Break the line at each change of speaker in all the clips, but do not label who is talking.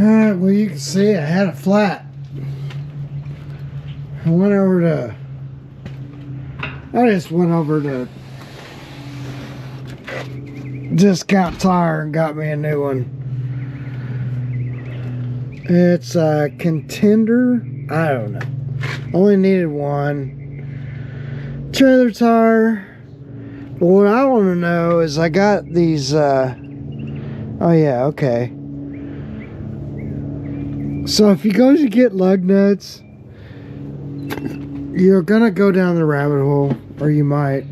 Alright, well, you can see I had a flat. I just went over to Discount Tire and got me a new one. It's a Contender. I don't know. Only needed one. Trailer tire. But what I want to know is I got these, oh yeah, okay. So if you go to get lug nuts, you're gonna go down the rabbit hole, or you might.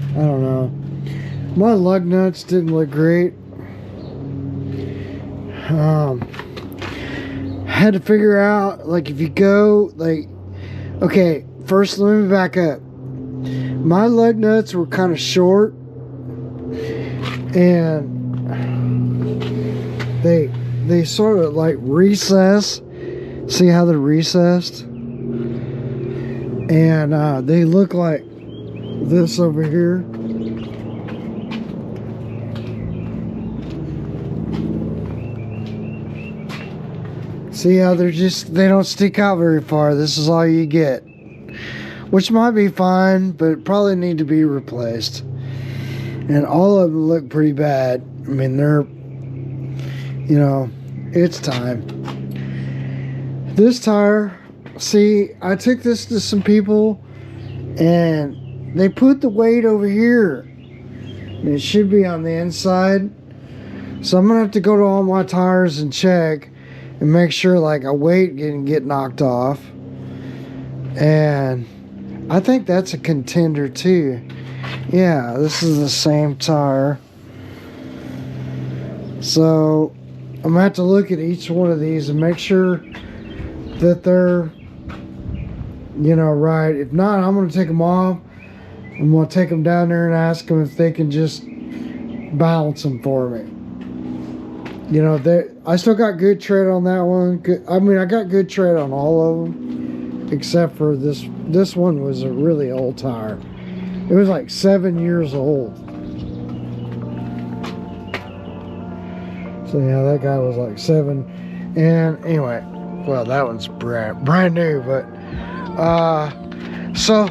I don't know. My lug nuts didn't look great. Had to figure out, like, if you go, like, okay, first let me back up. My lug nuts were kind of short, and they sort of like recess. See how they're recessed? And they look like this over here. See how they don't stick out very far. This is all you get. Which might be fine, but probably need to be replaced. And all of them look pretty bad. I mean, they're, you know, it's time. This tire, see, I took this to some people and they put the weight over here. And it should be on the inside. So I'm gonna have to go to all my tires and check and make sure like a weight didn't get knocked off. And I think that's a Contender too. Yeah, this is the same tire. So I'm gonna have to look at each one of these and make sure that they're, you know, right. If not, I'm gonna take them off. I'm gonna take them down there and ask them if they can just balance them for me. You know, I still got good tread on that one. I mean, I got good tread on all of them, except for this. This one was a really old tire. It was like 7 years old. So yeah, that guy was like 7. And anyway, well, that one's brand new, but so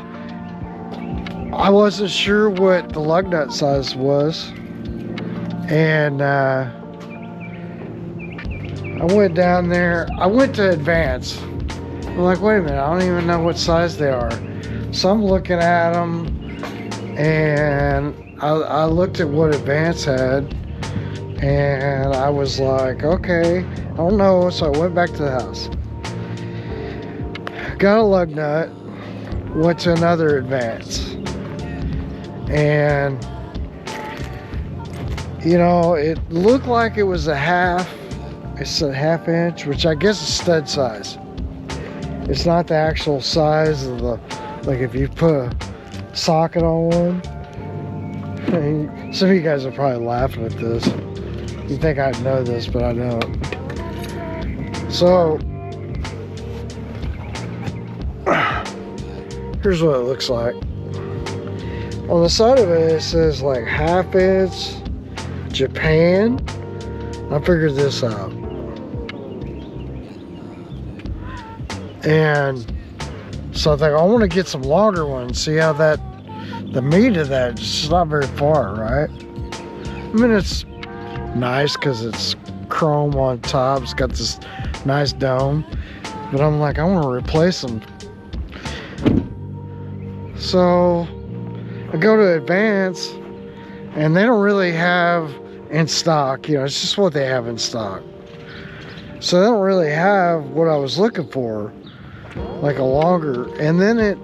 I wasn't sure what the lug nut size was, and I went down there. I went to Advance. I'm like, wait a minute, I don't even know what size they are. So I'm looking at them, and I looked at what Advance had, and I was like, okay, I don't know. So I went back to the house, got a lug nut, went to another Advance, and you know, it looked like it was it's a half inch, which I guess is stud size. It's not the actual size of the, like if you put a socket on one. Some of you guys are probably laughing at this. You think I'd know this, but I don't. So here's what it looks like. On the side of it, it says like half inch Japan. I figured this out. And so I think I want to get some longer ones. See how the meat of that is just not very far, right? I mean, it's nice because it's chrome on top. It's got this nice dome. But I'm like, I want to replace them. So I go to Advance, and they don't really have in stock, you know, it's just what they have in stock. So they don't really have what I was looking for, like a longer. And then it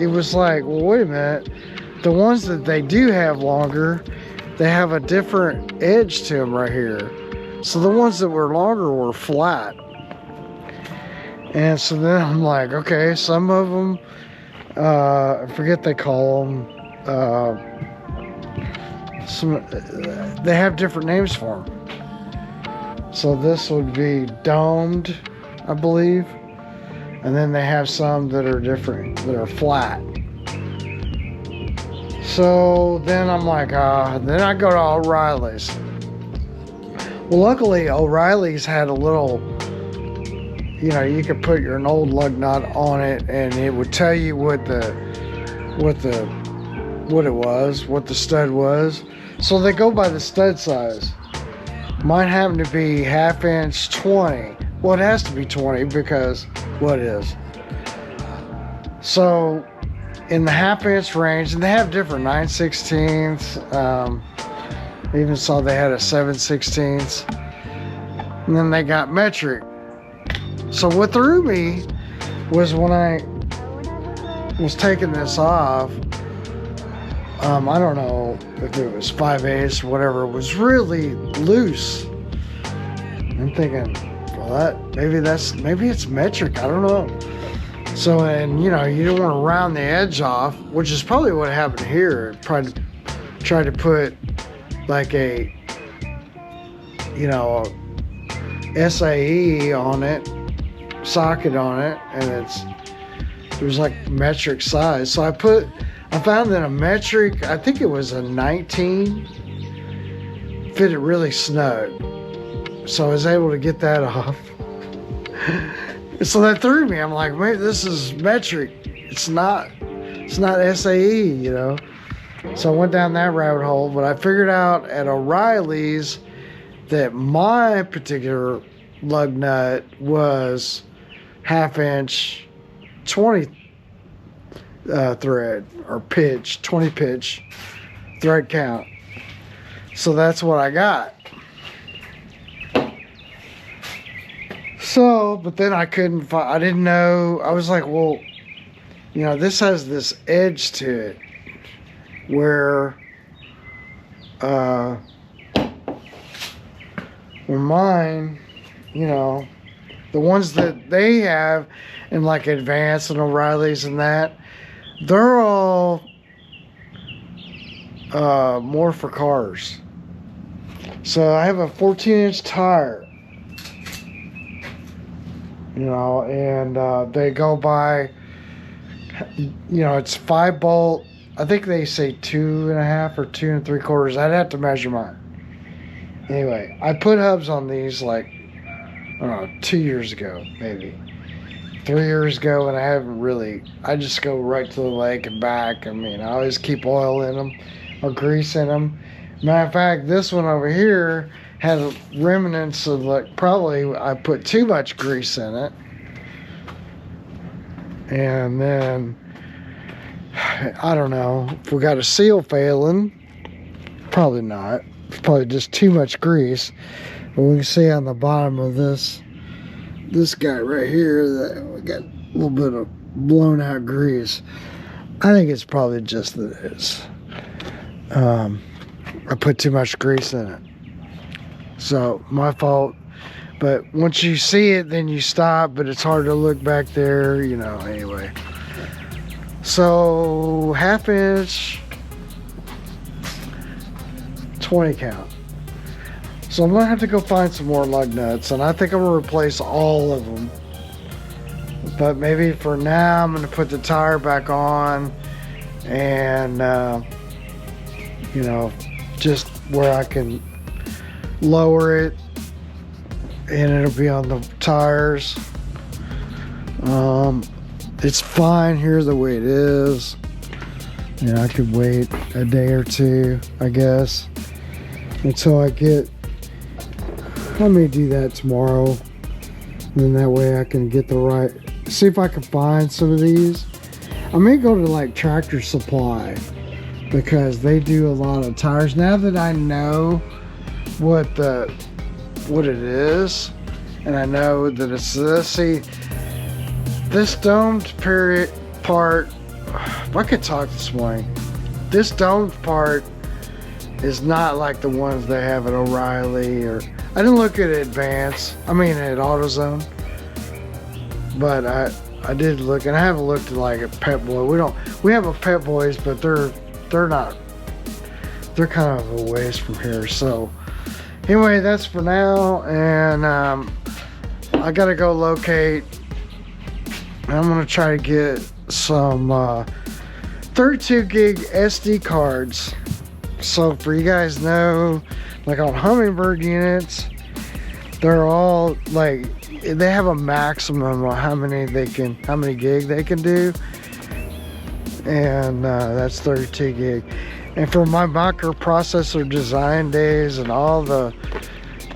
was like, well, wait a minute, the ones that they do have longer, they have a different edge to them right here. So the ones that were longer were flat. And so then I'm like, okay, some of them, I forget they call them, they have different names for them. So this would be domed, I believe. And then they have some that are different, that are flat. So then I'm like, then I go to O'Reilly's. Well, luckily O'Reilly's had a little, you know, you could put your old lug nut on it and it would tell you what the stud was. So they go by the stud size. Mine happened to be 1/2 inch 20. Well, it has to be 20 because what is. So in the 1/2 inch range, and they have different 9/16. I even saw they had a 7/16. And then they got metric. So what threw me was when I was taking this off, I don't know if it was 5/8 or whatever, it was really loose. I'm thinking, well, maybe it's metric, I don't know. So, and you know, you don't want to round the edge off, which is probably what happened here. Tried to put like a, you know, SAE on it, socket on it, and it was like metric size. So I found that a metric, I think it was a 19, fitted really snug. So I was able to get that off. So that threw me. I'm like, wait, this is metric. It's not SAE, you know. So I went down that rabbit hole, but I figured out at O'Reilly's that my particular lug nut was 1/2 inch 20 thread or pitch, 20 pitch thread count. So that's what I got. So, but then I didn't know. I was like, well, you know, this has this edge to it where mine, you know, the ones that they have in like Advance and O'Reilly's and that, they're all more for cars. So I have a 14-inch tire, you know, and they go by, you know, it's 5 bolt. I think they say 2.5 or 2 3/4. I'd have to measure mine. Anyway, I put hubs on these like, I don't know, 2 years ago, maybe 3 years ago, and I just go right to the lake and back. I mean, I always keep oil in them or grease in them. Matter of fact, this one over here had remnants of, like, probably I put too much grease in it. And then, I don't know, if we got a seal failing, probably not. It's probably just too much grease. But we can see on the bottom of this guy right here that we got a little bit of blown out grease. I think it's probably just this. I put too much grease in it. So, my fault. But once you see it, then you stop, but it's hard to look back there, you know, anyway. So, 1/2 inch, 20 count. So I'm gonna have to go find some more lug nuts, and I think I'm gonna replace all of them. But maybe for now, I'm gonna put the tire back on, and you know, just where I can lower it, and it'll be on the tires. It's fine here the way it is. You know, I could wait a day or two, I guess, until I get. I may do that tomorrow, and then that way I can get the right. See if I can find some of these. I may go to like Tractor Supply because they do a lot of tires. Now that I know what it is, and I know that it's this. See, this domed part. If I could talk this morning, this domed part is not like the ones they have at O'Reilly, or I didn't look at Advance. I mean at AutoZone, but I did look, and I haven't looked at like a Pep Boy. We have a Pep Boys, but they're not. They're kind of a ways from here. So anyway, that's for now, and I gotta go locate. I'm gonna try to get some 32 gig SD cards. So for you guys know, like on Humminbird units, They're all like, they have a maximum on how many gig they can do, and that's 32 gig. And for my microprocessor design days and all the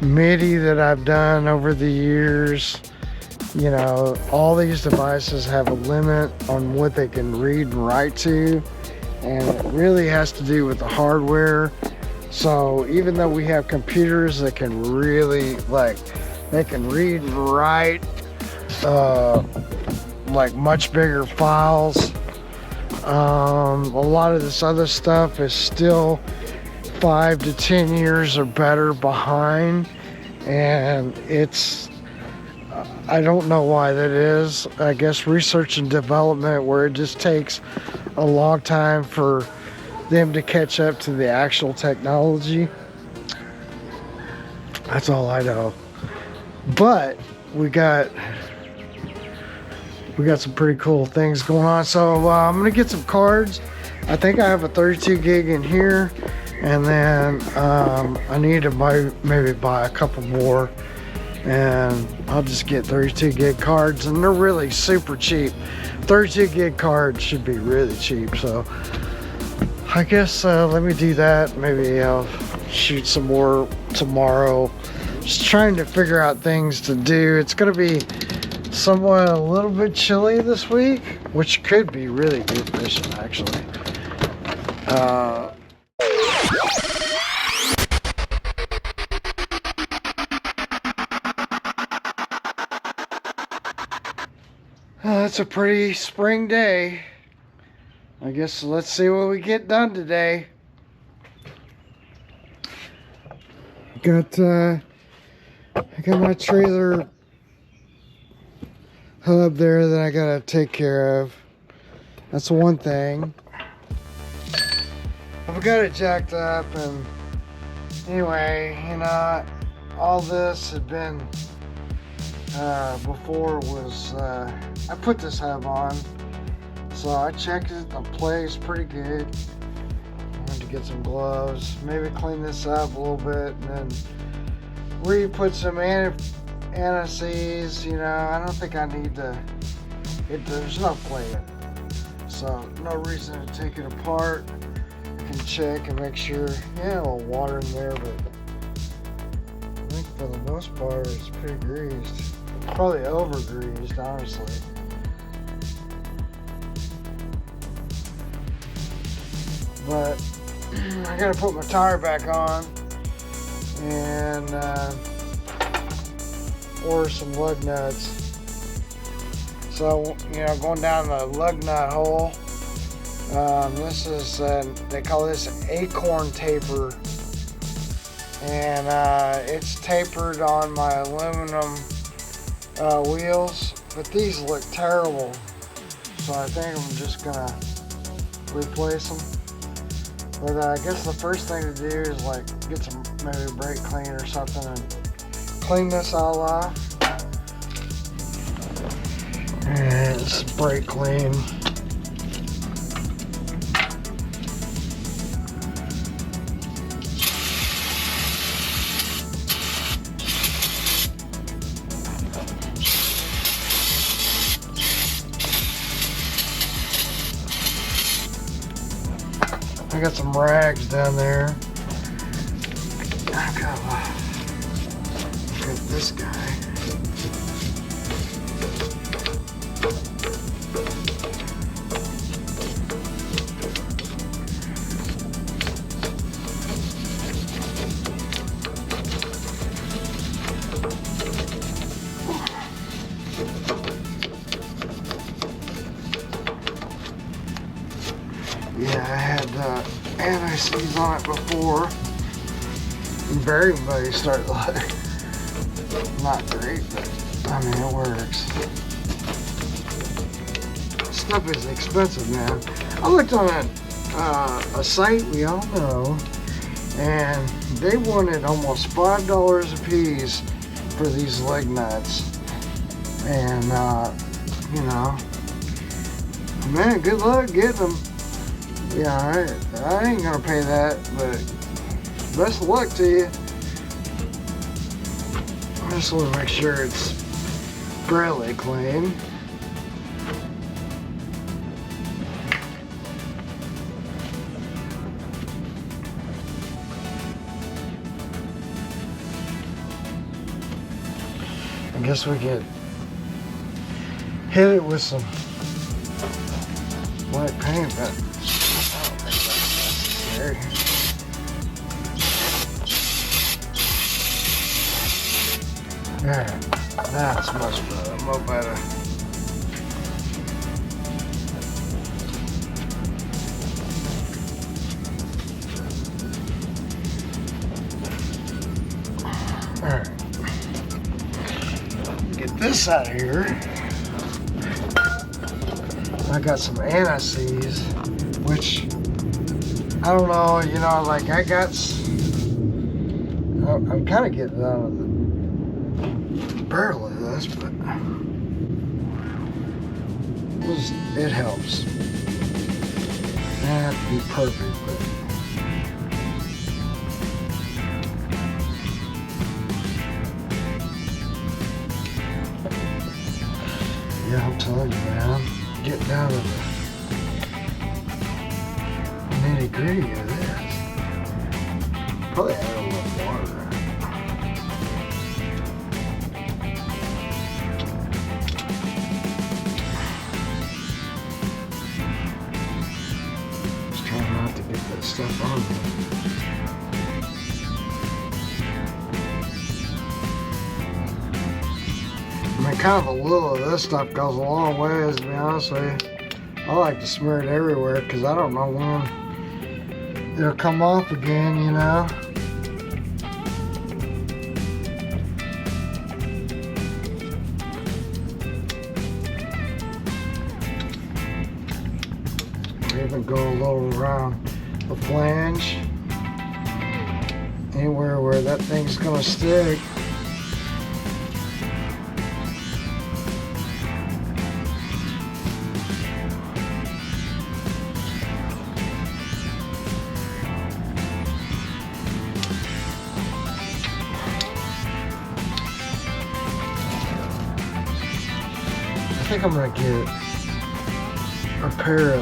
MIDI that I've done over the years, you know, all these devices have a limit on what they can read and write to, and it really has to do with the hardware. So even though we have computers that can really, like, they can read and write like much bigger files, a lot of this other stuff is still 5 to 10 years or better behind, and it's, I don't know why that is. I guess research and development, where it just takes a long time for them to catch up to the actual technology. That's all I know. But we got some pretty cool things going on. So I'm gonna get some cards. I think I have a 32 gig in here, and then I need to maybe buy a couple more, and I'll just get 32 gig cards, and they're really super cheap. 32 gig cards should be really cheap, so I guess let me do that. Maybe I'll shoot some more tomorrow. Just trying to figure out things to do. It's gonna be somewhat a little bit chilly this week, which could be really good fishing actually. It's a pretty spring day. I guess let's see what we get done today. I got my trailer hub there that I gotta take care of. That's one thing. I've got it jacked up, and anyway, you know, all this had been before was I put this hub on, so I checked it. The play is pretty good. I want to get some gloves, maybe clean this up a little bit, and then re-put some anti-seize. You know, I don't think I need to. There's no play in it, so no reason to take it apart. I can check and make sure. Yeah, a little water in there, but I think for the most part it's pretty greased. Probably over greased, honestly. But I gotta put my tire back on and order some lug nuts. So, you know, going down the lug nut hole. This is, they call this acorn taper. And it's tapered on my aluminum wheels. But these look terrible. So I think I'm just gonna replace them. But I guess the first thing to do is like get some maybe brake clean or something and clean this all off. And it's brake clean. I got some rags down there. I gotta look at this guy. Yeah, I had anti-seize on it before. And bearing buddy started like, not great, but I mean it works. Stuff is expensive, man. I looked on a site we all know, and they wanted almost $5 a piece for these lug nuts. And you know, man, good luck getting them. Yeah, I ain't gonna pay that, but best of luck to you. just want to make sure it's fairly clean. I guess we could hit it with some white paint, but I don't think that's necessary. Alright, that's much better, more better. Alright. Get this out of here. I got some anise, which I don't know, you know, like I'm kind of getting out of the barrel of this, but it helps. That'd be perfect, but yeah, I'm telling you, man, get down to the nitty gritty of this. Probably add a little water. Just trying not to get that stuff on me. I mean, kind of a little of this stuff goes a long ways, to be honest with you. I like to smear it everywhere because I don't know when it'll come off again, you know. Even go a little around the flange, anywhere where that thing's gonna stick. I think I'm gonna get a pair of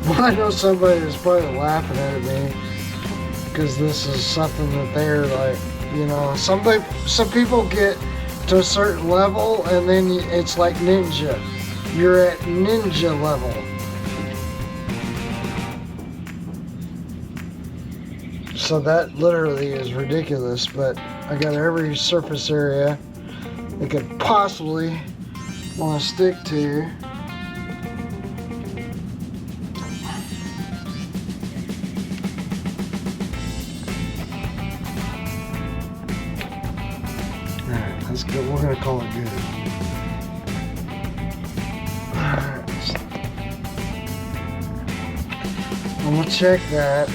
well, I know somebody is probably laughing at me because this is something that they're like, you know, some people get to a certain level and then it's like ninja. You're at ninja level. So that literally is ridiculous, but I got every surface area it could possibly want to stick to. Alright, that's good. We're going to call it good. Alright. I'm going to check that,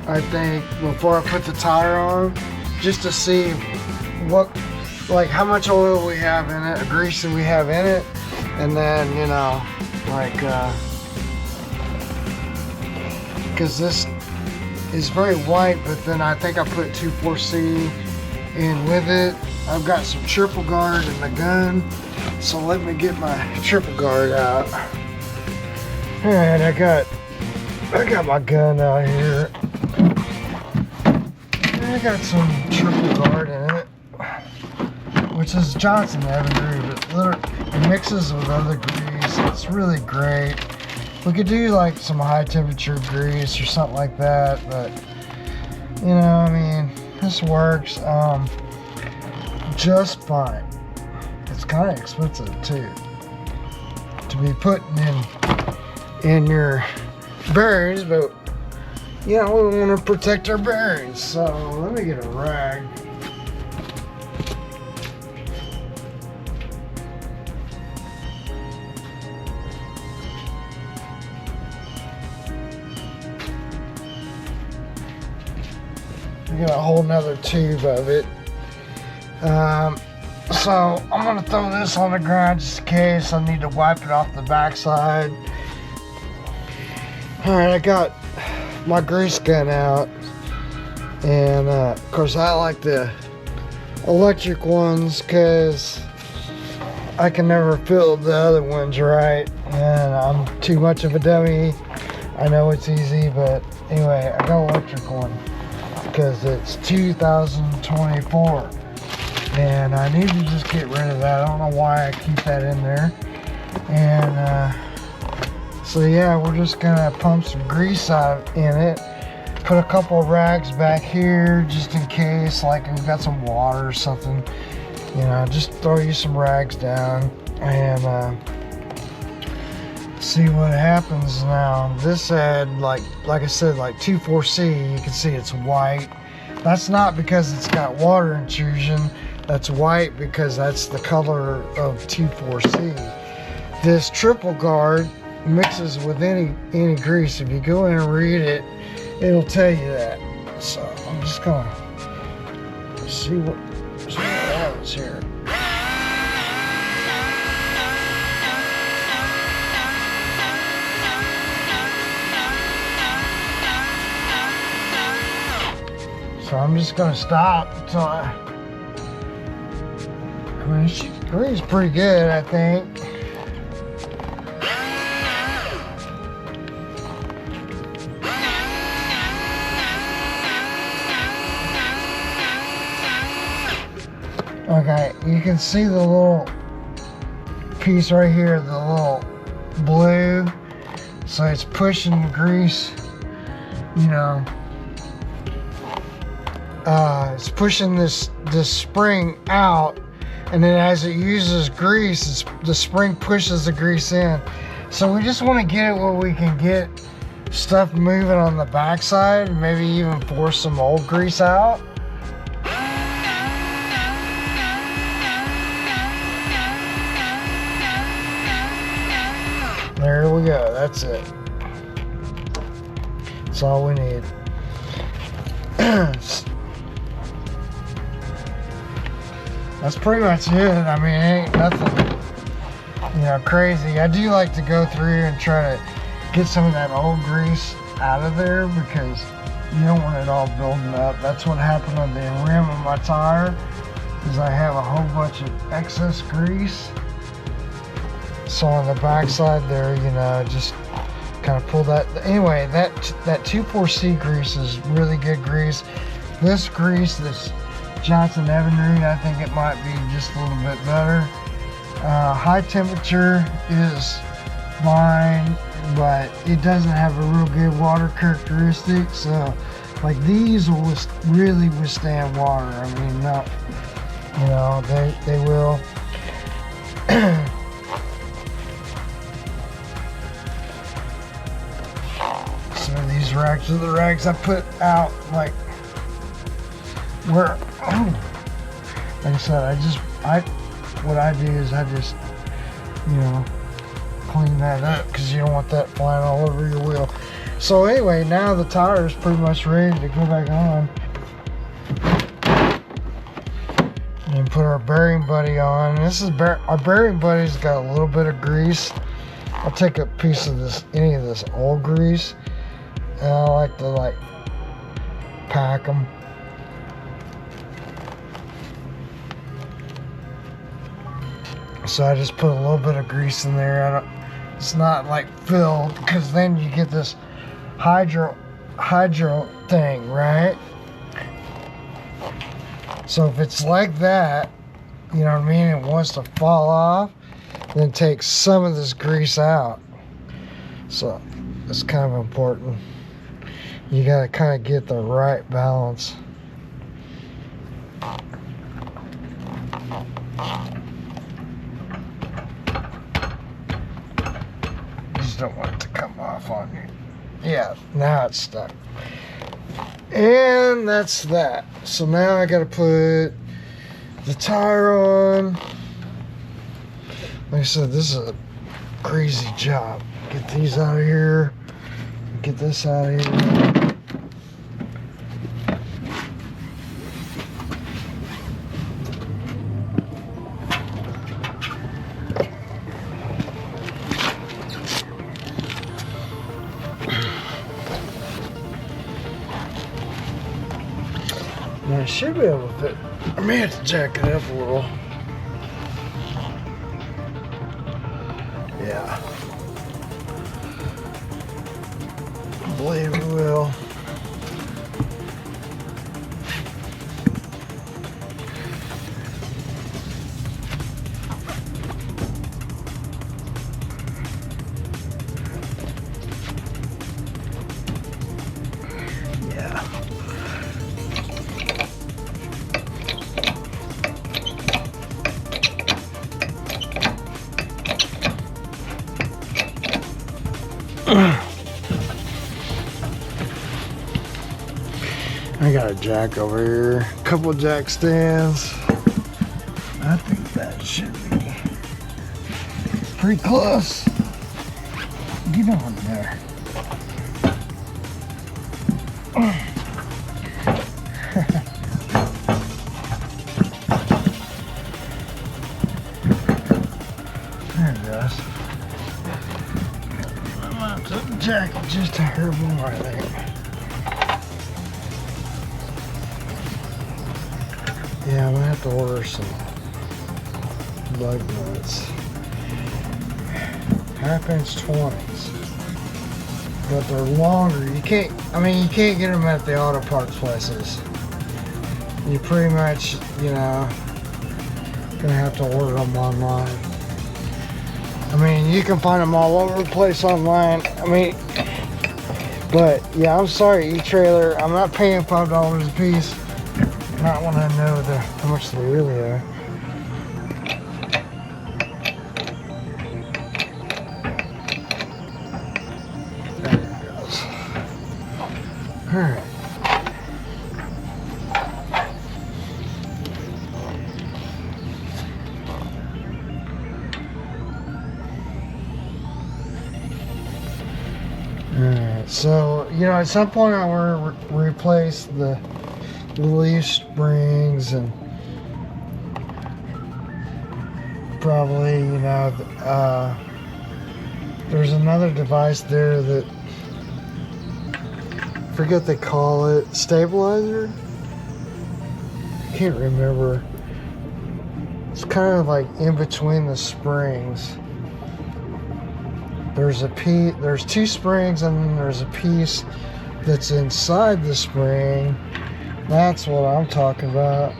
I think, before I put the tire on, just to see what, like how much oil we have in it, grease that we have in it, and then, you know, like, because this is very white, but then I think I put 2,4-C in with it. I've got some triple guard in the gun, so let me get my triple guard out. Alright, I got my gun out here. I got some triple guard in it, which is Johnson Avenue, but it mixes with other grease. It's really great. We could do like some high temperature grease or something like that, but you know, I mean, this works just fine. It's kind of expensive too to be putting in your bearings, but you know, we want to protect our bearings. So let me get a rag. We got a whole nother tube of it. So I'm gonna throw this on the ground just in case I need to wipe it off the backside. All right, I got my grease gun out. And of course I like the electric ones because I can never fill the other ones right, and I'm too much of a dummy. I know it's easy, but anyway, I got an electric one because it's 2024 and I need to just get rid of that. I don't know why I keep that in there. And so yeah, we're just gonna pump some grease out in it, put a couple of rags back here just in case, like we've got some water or something, you know, just throw you some rags down and see what happens. Now this had like I said, like 2,4-C. You can see it's white. That's not because it's got water intrusion. That's white because that's the color of 2,4-C. This triple guard mixes with any grease. If you go in and read it, it'll tell you that. So I'm just gonna see what happens here. So I'm just gonna stop until I mean, grease pretty good, I think. Okay, you can see the little piece right here, the little blue. So it's pushing the grease, you know. It's pushing this spring out, and then as it uses grease, the spring pushes the grease in. So we just want to get it where we can get stuff moving on the backside, and maybe even force some old grease out. There we go, that's it. That's all we need. That's pretty much it. I mean, it ain't nothing, you know, crazy. I do like to go through and try to get some of that old grease out of there because you don't want it all building up. That's what happened on the rim of my tire, is I have a whole bunch of excess grease. So on the backside there, you know, just kind of pull that. Anyway, that 2,4-C grease is really good grease. This grease, this Johnson Evinrude, I think it might be just a little bit better. High temperature is fine, but it doesn't have a real good water characteristic. So like these will really withstand water. I mean, not, you know, they will. So these rags are the rags I put out, like where, like I said, what I do is I just, you know, clean that up because you don't want that flying all over your wheel. So anyway, now the tire is pretty much ready to go back on. And put our bearing buddy on. This is our bearing buddy's got a little bit of grease. I'll take a piece of this, any of this old grease, and I like to pack them. So I just put a little bit of grease in there. It's not like filled, because then you get this hydro thing, right? So if it's like that, you know what I mean, it wants to fall off, then take some of this grease out. So it's kind of important. You gotta kind of get the right balance. Don't want it to come off on you. Yeah, now it's stuck. And that's that. So now I gotta put the tire on. Like I said, this is a crazy job. Get these out of here. Get this out of here. Now I should be able to fit. I may have to jack it up a little. Yeah. I believe we will. I got a jack over here, a couple jack stands. I think that should be pretty close. Get on there. There it goes. I'm gonna have to jack it just a hair more, I think. Yeah, I'm gonna have to order some Lug Nuts. 1/2-inch 20s. But they're longer. You can't get them at the auto parts places. You pretty much, gonna have to order them online. You can find them all over the place online. But yeah, I'm sorry, e-trailer. I'm not paying $5 a piece. Not when I know how much they really are. There it goes. Alright. Alright, so, at some point I want to replace the leaf springs and probably, there's another device there that, I forget they call it, stabilizer? Can't remember. It's kind of like in between the springs. There's two springs and then there's a piece that's inside the spring. That's what I'm talking about.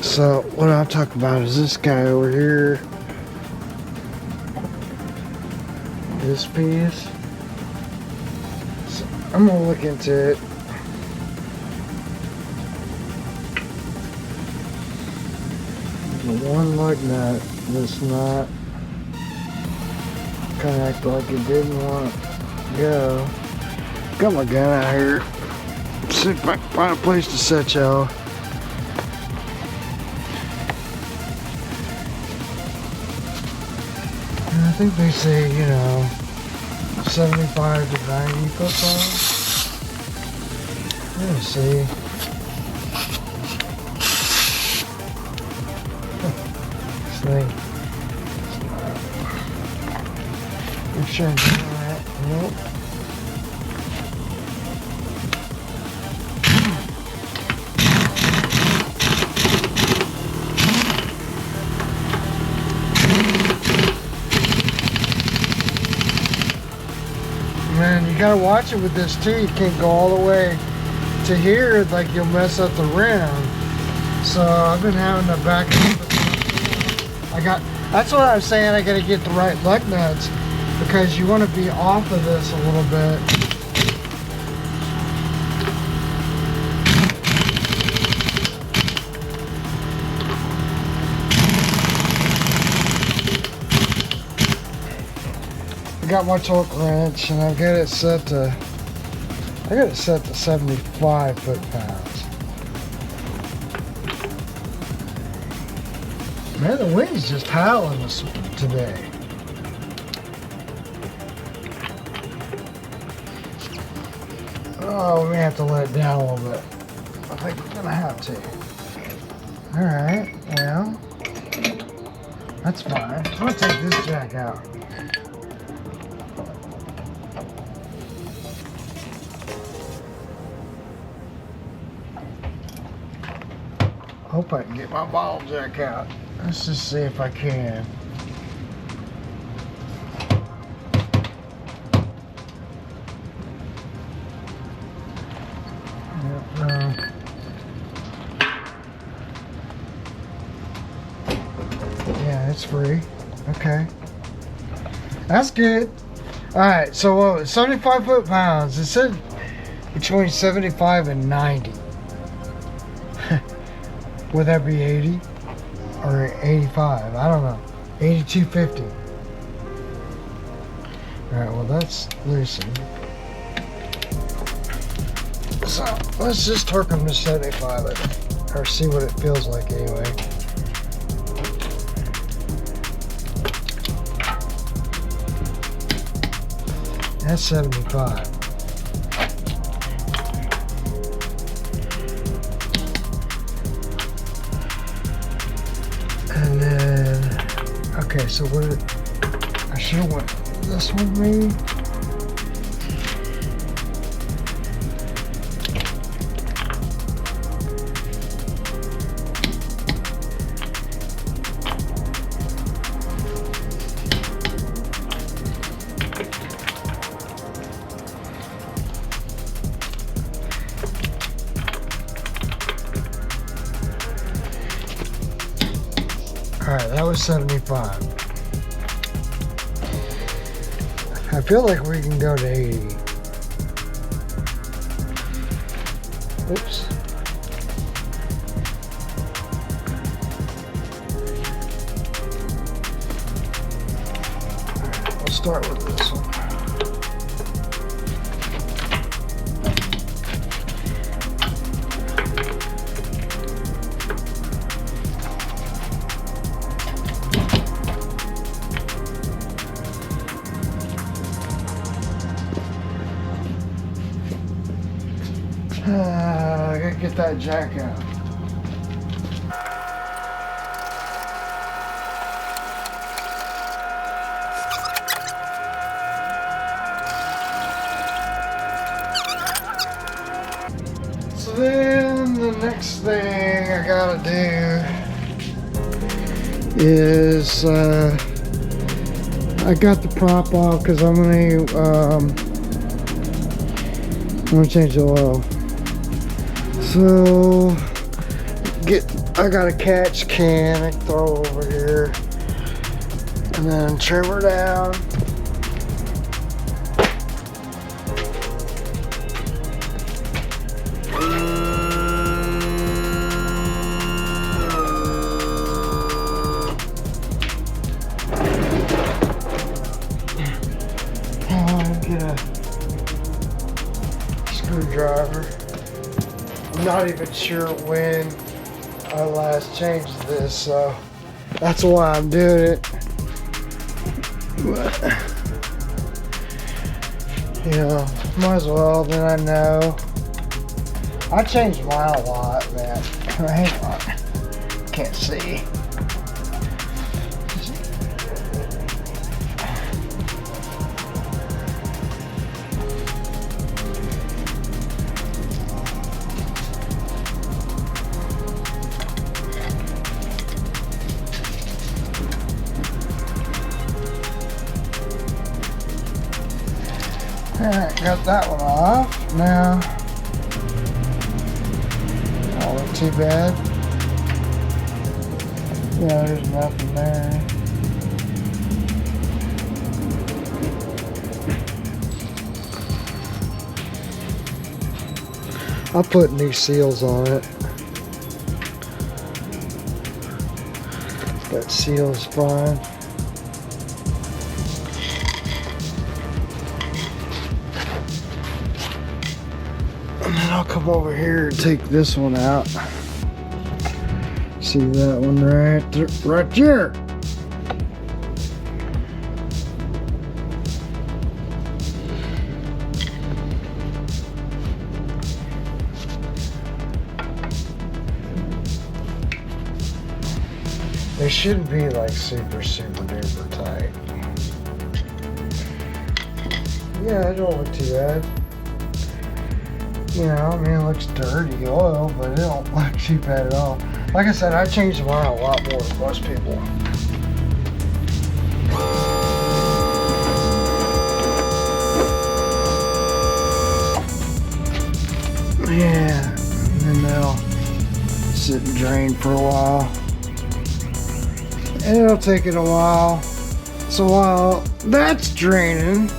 So what I'm talking about is this guy over here. This piece. So I'm gonna look into it. The one lug nut that's not kind of act like it didn't want to go. Got my gun out here. See if I can find a place to set y'all. I think they say, 75 to 90 foot long. Let me see. This thing. Make sure I'm doing that. Nope. Man, you gotta watch it with this too. You can't go all the way to here, like you'll mess up the rim. So I've been having to back up. That's what I was saying. I gotta get the right lug nuts because you want to be off of this a little bit. I got my torque wrench and I've got it set to 75 foot-pounds. Man, the wind's just howling today. Oh, we may have to let it down a little bit. I think we're gonna have to. Alright, well, That's fine. I'm gonna take this jack out. Hope I can get my bottle jack out. Let's just see if I can. Yeah, it's free. Okay. That's good. Alright, so 75 foot-pounds. It said between 75 and 90. Would that be 80? Or 85? I don't know. 8250. Alright, well that's loosened. So let's just torque them to 75 or see what it feels like anyway. That's 75. And then, okay, so what? I should have went this one maybe. Alright, that was 75. I feel like we can go to 80. Oops. Alright, we'll start with this one. I gotta get that jack out. So then the next thing I gotta do is I got the prop off because I'm gonna change the oil. So I got a catch can I can throw over here and then trim her down. Get a screwdriver. I'm not even sure when I last changed this, so that's why I'm doing it. But, you know, might as well, then I know. I changed mine a lot, man. Hang on. Can't see. Alright, got that one off. Now, that wasn't too bad. Yeah, there's nothing there. I'll put new seals on it. That seal's fine. And then I'll come over here and take this one out. See that one right there? There shouldn't be like super duper tight. Yeah, it don't look too bad. You know, I mean, it looks dirty oil, but it don't look too bad at all. Like I said, I change the oil a lot more than most people. Yeah, and then they'll sit and drain for a while. And it'll take it a while. So while that's draining,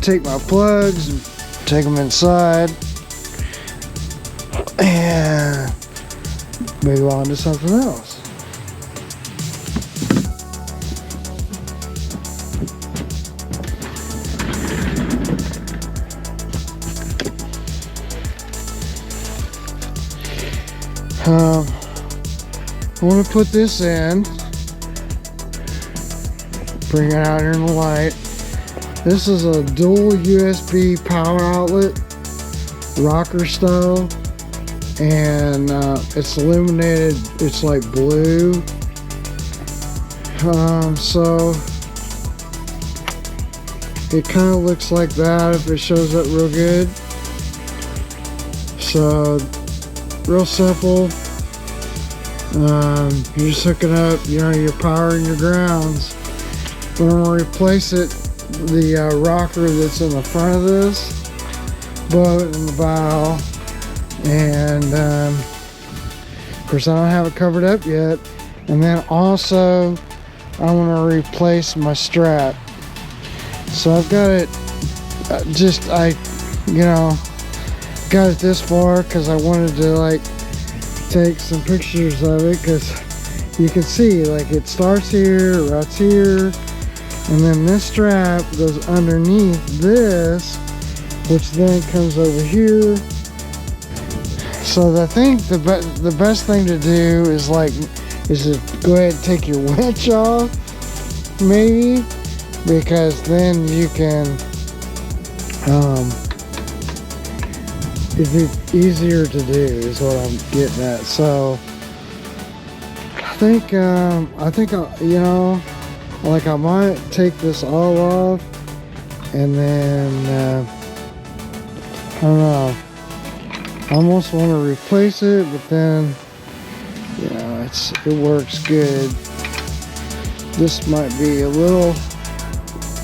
take my plugs and take them inside and move on to something else. I want to put this in, bring it out here in the light. This is a dual USB power outlet, rocker style, and it's illuminated. It's like blue. So it kind of looks like that if it shows up real good. So real simple. You're just hooking up, you know, your power and your grounds. We're gonna replace it, the rocker that's in the front of this boat in the bow, and of course I don't have it covered up yet. And then also I want to replace my strap. So I've got it you know, got it this far because I wanted to like take some pictures of it, because you can see like it starts here, right here, and then this strap goes underneath this, which then comes over here. So I think the best thing to do is to go ahead and take your winch off, maybe, because then you can it'd be easier to do, is what I'm getting at. So I think you know, like I might take this all off, and then I don't know, I almost want to replace it, but then, you know, it works good. This might be a little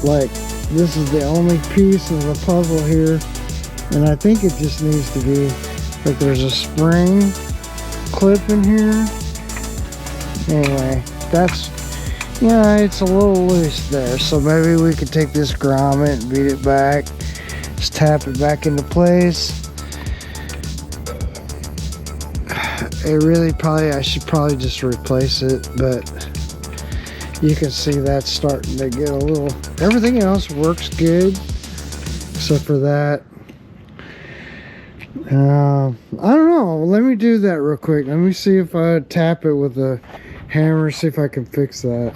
like, this is the only piece of the puzzle here. And I think it just needs to be like there's a spring clip in here. Anyway, that's, yeah, it's a little loose there. So maybe we could take this grommet and beat it back. Just tap it back into place. I should probably just replace it, but you can see that's starting to get a little, everything else works good except for that. I don't know. Let me do that real quick. Let me see if I tap it with a hammer, see if I can fix that.